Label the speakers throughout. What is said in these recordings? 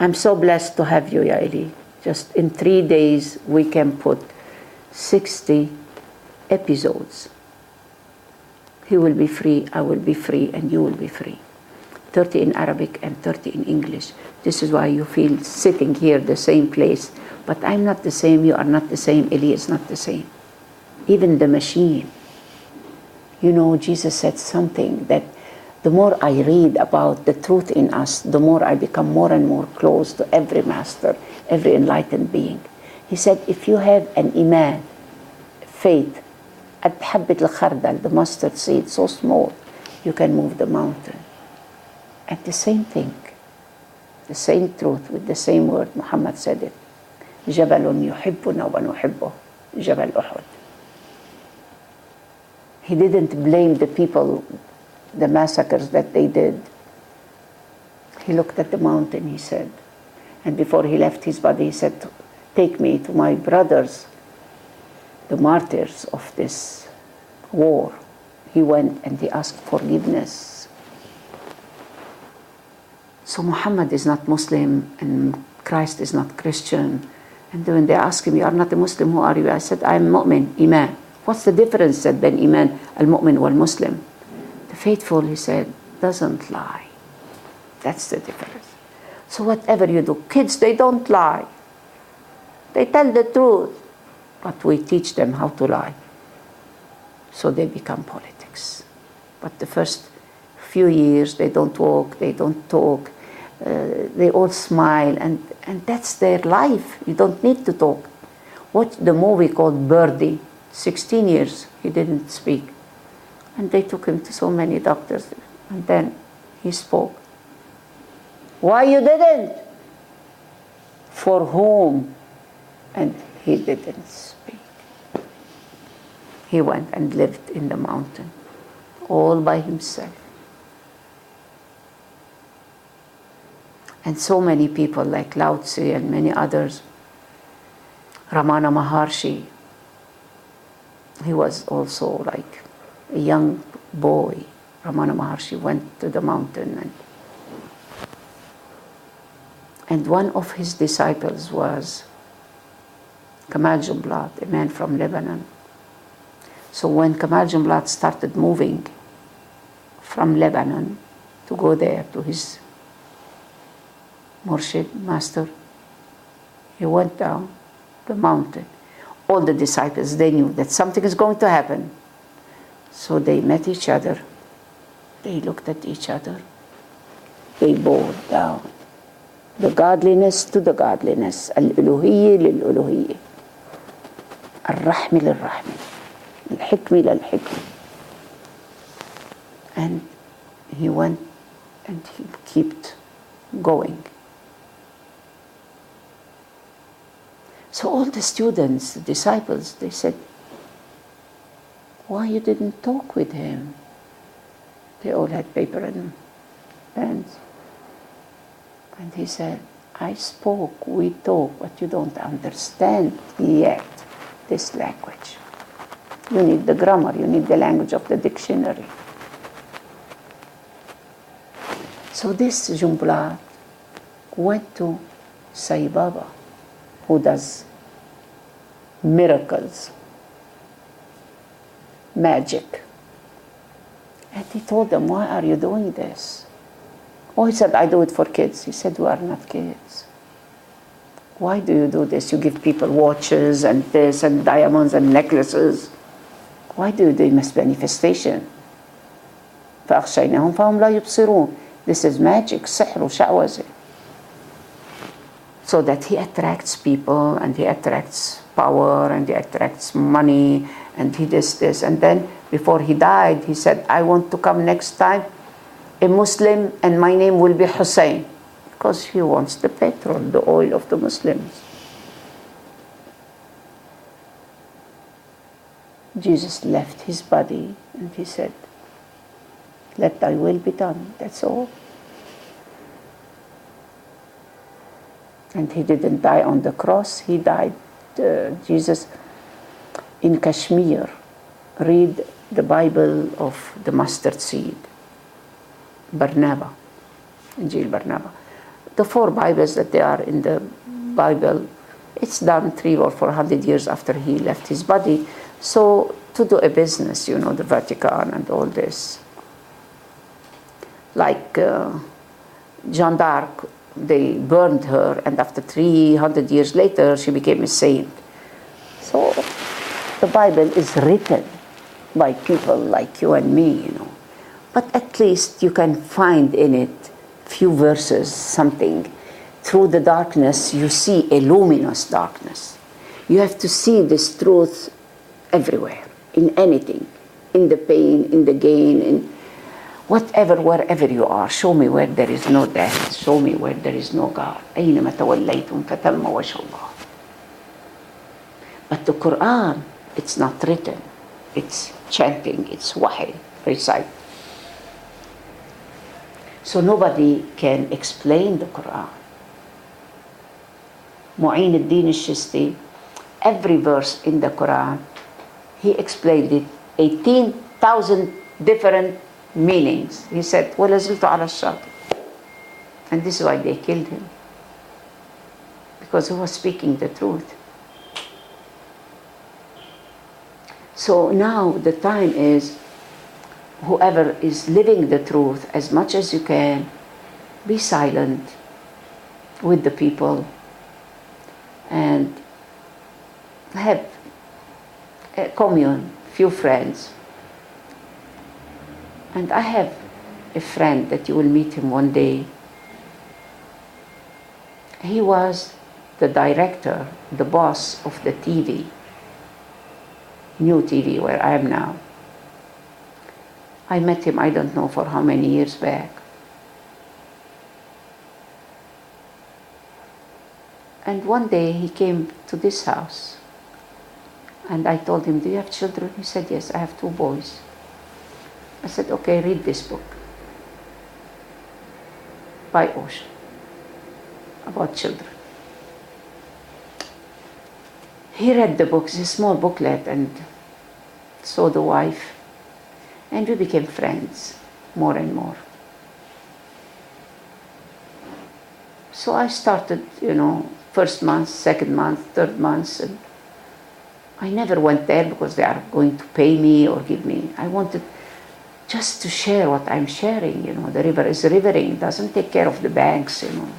Speaker 1: I'm so blessed to have you, Yaeli. Just in 3 days, we can put 60 episodes. He will be free, I will be free, and you will be free. 30 in Arabic and 30 in English. This is why you feel sitting here, the same place. But I'm not the same, you are not the same, Eli is not the same. Even the machine. You know, Jesus said something that the more I read about the truth in us, the more I become more and more close to every master, every enlightened being. He said, if you have an iman, faith, at حبة الخردل, the mustard seed, so small, you can move the mountain. And the same thing, the same truth with the same word, Muhammad said it. جبل يحبنا ونحبه, جبل أحد. He didn't blame the people, the massacres that they did. He looked at the mountain, he said. And before he left his body, he said, take me to my brothers, the martyrs of this war. He went and he asked forgiveness. So Muhammad is not Muslim and Christ is not Christian. And when they asked him, you are not a Muslim, who are you? I said, I am mu'min, iman. What's the difference, said Ben Iman, al-mu'min wal-Muslim? The faithful, he said, doesn't lie. That's the difference. So whatever you do, kids, they don't lie. They tell the truth. But we teach them how to lie. So they become politics. But the first few years, they don't walk, they don't talk. They all smile, and that's their life. You don't need to talk. Watch the movie called Birdie. 16 years, he didn't speak. And they took him to so many doctors. And then he spoke. Why you didn't? For whom? And he didn't speak. He went and lived in the mountain, all by himself. And so many people like Lao Tzu and many others, Ramana Maharshi, he was also like a young boy. Ramana Maharshi went to the mountain, and one of his disciples was Kamal Jumblat, a man from Lebanon. So when Kamal Jumblat started moving from Lebanon to go there to his Murshid, master, he went down the mountain. All the disciples, they knew that something is going to happen. So they met each other. They looked at each other. They bowed down. The godliness to the godliness. Al-uluhiyya lil-uluhiyya. Al-rahmi lil-rahmi. Al-hikmi lil-hikmi. And he went and he kept going. So all the students, the disciples, they said, why you didn't talk with him? They all had paper and pens. And he said, I spoke, we talk, but you don't understand yet this language. You need the grammar, you need the language of the dictionary. So this Jumblat went to Sai Baba, who does miracles, magic. And he told them, why are you doing this? Oh, he said, I do it for kids. He said, we are not kids. Why do you do this? You give people watches and this and diamonds and necklaces. Why do you do this manifestation? فَأَخْشَيْنَهُمْ فَهُمْ لَا يُبْصِرُونَ. This is magic, سحر وشعوذة. So that he attracts people and he attracts power and he attracts money and he does this. And then before he died, he said, I want to come next time a Muslim and my name will be Hussein. Because he wants the petrol, the oil of the Muslims. Jesus left his body and he said, let thy will be done. That's all. And he didn't die on the cross. He died, Jesus, in Kashmir. Read the Bible of the mustard seed. Barnaba. Injil Barnaba. the 4 Bibles that they are in the Bible, it's done 300 or 400 years after he left his body. So to do a business, you know, the Vatican and all this. Like Jeanne d'Arc, they burned her, and after 300 years later, she became a saint. So the Bible is written by people like you and me, you know. But at least you can find in it few verses, something. Through the darkness, you see a luminous darkness. You have to see this truth everywhere, in anything, in the pain, in the gain, in whatever, wherever you are. Show me where there is no death. Show me where there is no God. أينما توليتم فتم وجه الله. But the Quran, it's not written. It's chanting, it's wahy, recite. So nobody can explain the Quran. Mu'in al-Din al-Shisti, every verse in the Quran, he explained it 18,000 different meanings. He said, وَلَا زِلْتُ عَلَى الشَّاطِئِ. And this is why they killed him. Because he was speaking the truth. So now the time is, whoever is living the truth, as much as you can, be silent with the people and have a commune, few friends. And I have a friend that you will meet him one day. He was the director, the boss of the TV, new TV where I am now. I met him, I don't know for how many years back. And one day he came to this house. And I told him, do you have children? He said, yes, I have 2 boys. I said, okay, read this book by Ocean about children. He read the book, it's a small booklet, and saw the wife. And we became friends more and more. So I started, you know, first month, second month, third month. And I never went there because they are going to pay me or give me. I wanted just to share what I'm sharing, you know. The river is rivering, it doesn't take care of the banks, you know.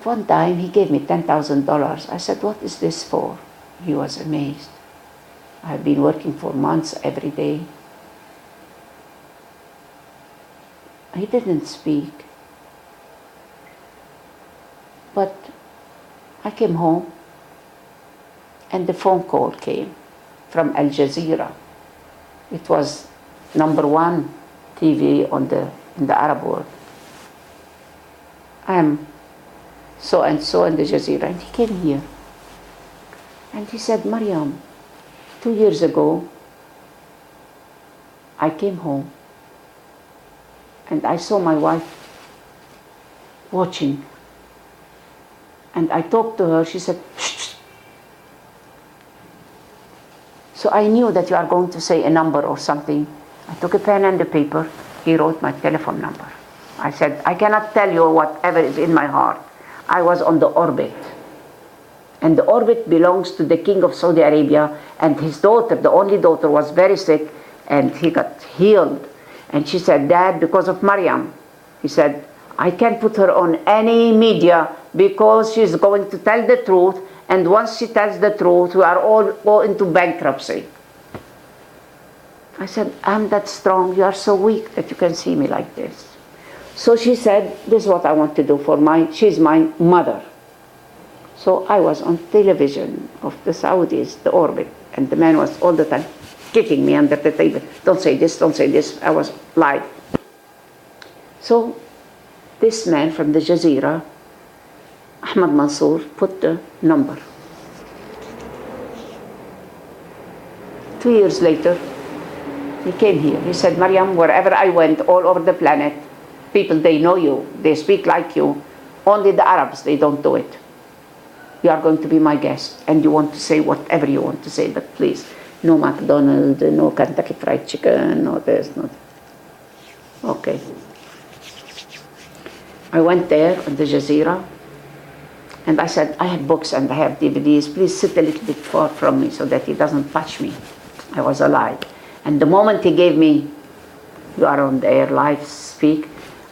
Speaker 1: One time he gave me $10,000. I said, what is this for? He was amazed. I've been working for months every day. He didn't speak. But I came home and the phone call came from Al Jazeera. It was #1 TV in the Arab world. I am so and so in the Jazeera. And he came here. And he said, Mariam, 2 years ago, I came home and I saw my wife watching. And I talked to her, she said, shh. So I knew that you are going to say a number or something. I took a pen and a paper. He wrote my telephone number. I said, I cannot tell you whatever is in my heart. I was on the orbit. And the orbit belongs to the king of Saudi Arabia, and his daughter, the only daughter, was very sick, and he got healed. And she said, Dad, because of Mariam. He said, I can't put her on any media because she's going to tell the truth, and once she tells the truth, we are all go into bankruptcy. I said, I'm that strong, you are so weak that you can see me like this. So she said, this is what I want to do for she's my mother. So I was on television of the Saudis, the orbit, and the man was all the time kicking me under the table. Don't say this, don't say this. I was live. So this man from the Jazeera, Ahmad Mansour, put the number. 2 years later, he came here. He said, Mariam, wherever I went, all over the planet, people, they know you, they speak like you. Only the Arabs, they don't do it. You are going to be my guest, and you want to say whatever you want to say, but please, no McDonald's, no Kentucky Fried Chicken, no this, no that. Okay. I went there on the Jazeera, and I said, I have books and I have DVDs. Please sit a little bit far from me so that he doesn't touch me. I was alive. And the moment he gave me, you are on the air live, speak,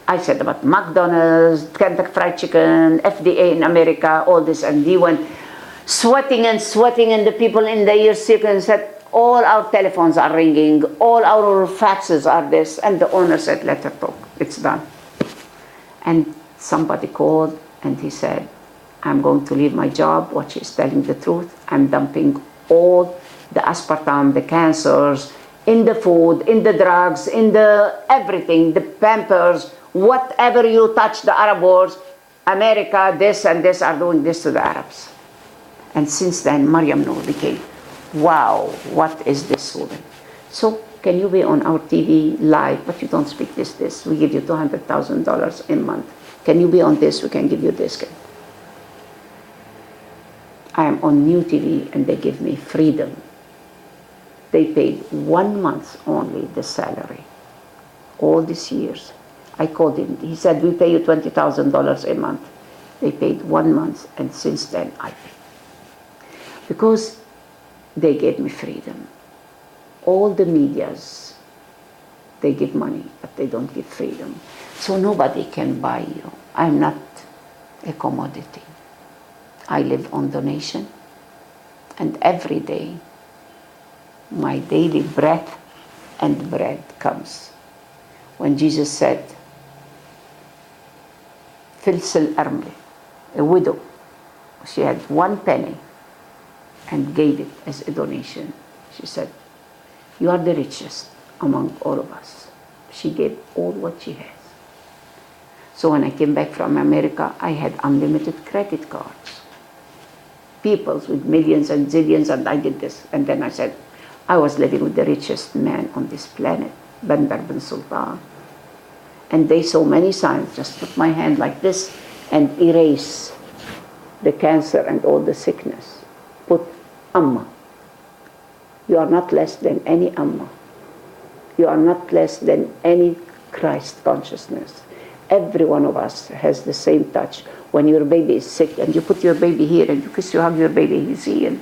Speaker 1: I said about McDonald's, Kentucky Fried Chicken, FDA in America, all this. And he went sweating, and the people in the ear circle said, all our telephones are ringing, all our faxes are this. And the owner said, let her talk, it's done. And somebody called and he said, I'm going to leave my job. What she's telling the truth. I'm dumping all the aspartame, the cancers, in the food, in the drugs, in the everything, the Pampers, whatever you touch, the Arab wars, America, this and this are doing this to the Arabs. And since then, Mariam Nour became, wow, what is this woman? So can you be on our TV live, but you don't speak this. We give you $200,000 a month. Can you be on this? We can give you this. I am on new TV and they give me freedom. They paid 1 month only the salary. All these years. I called him. He said, we pay you $20,000 a month. They paid 1 month, and since then I pay. Because they gave me freedom. All the medias, they give money, but they don't give freedom. So nobody can buy you. I'm not a commodity. I live on donation, and every day my daily breath and bread comes. When Jesus said, Fils al-Armli, a widow, she had 1 penny and gave it as a donation. She said, you are the richest among all of us. She gave all what she has. So when I came back from America, I had unlimited credit cards. People with millions and zillions, and I did this. And then I said, I was living with the richest man on this planet, Bandar bin Sultan. And they saw many signs, just put my hand like this and erase the cancer and all the sickness. Put Amma. You are not less than any Amma. You are not less than any Christ consciousness. Every one of us has the same touch. When your baby is sick and you put your baby here and you kiss, you hug your baby, he's healed.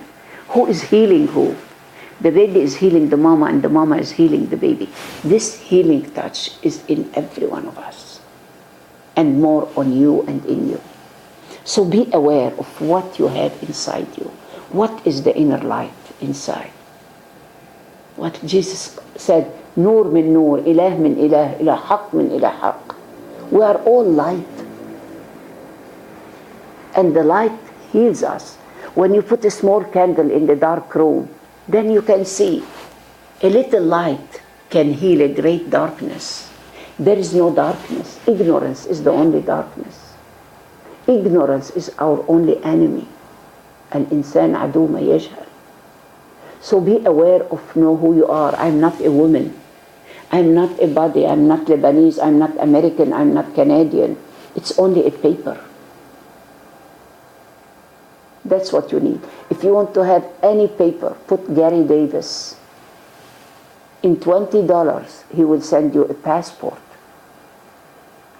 Speaker 1: Who is healing who? The baby is healing the mama, and the mama is healing the baby. This healing touch is in every one of us, and more on you and in you. So be aware of what you have inside you. What is the inner light inside? What Jesus said, Noor min Noor, Ilah min Ilah, Ilah Haq min Ilah Haq. We are all light. And the light heals us. When you put a small candle in the dark room, then you can see a little light can heal a great darkness. There is no darkness. Ignorance is the only darkness. Ignorance is our only enemy. Al-insan adu ma yajhal. So be aware of know who you are. I'm not a woman. I'm not a body. I'm not Lebanese. I'm not American. I'm not Canadian. It's only a paper. That's what you need. If you want to have any paper, put Gary Davis. In $20, he will send you a passport.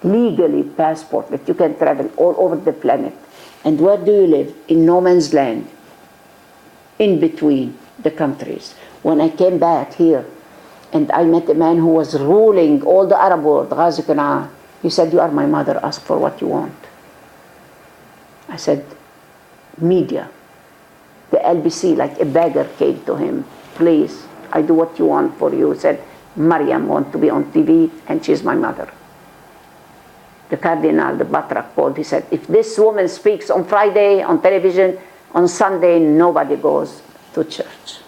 Speaker 1: Legally passport that you can travel all over the planet. And where do you live? In no man's land. In between the countries. When I came back here, and I met a man who was ruling all the Arab world, Ghazi Kanaan. He said, you are my mother, ask for what you want. I said, media. The LBC, like a beggar, came to him. Please, I do what you want for you. He said, Mariam wants to be on TV, and she's my mother. The Cardinal, the Batrak, called. He said, if this woman speaks on Friday on television, on Sunday, nobody goes to church.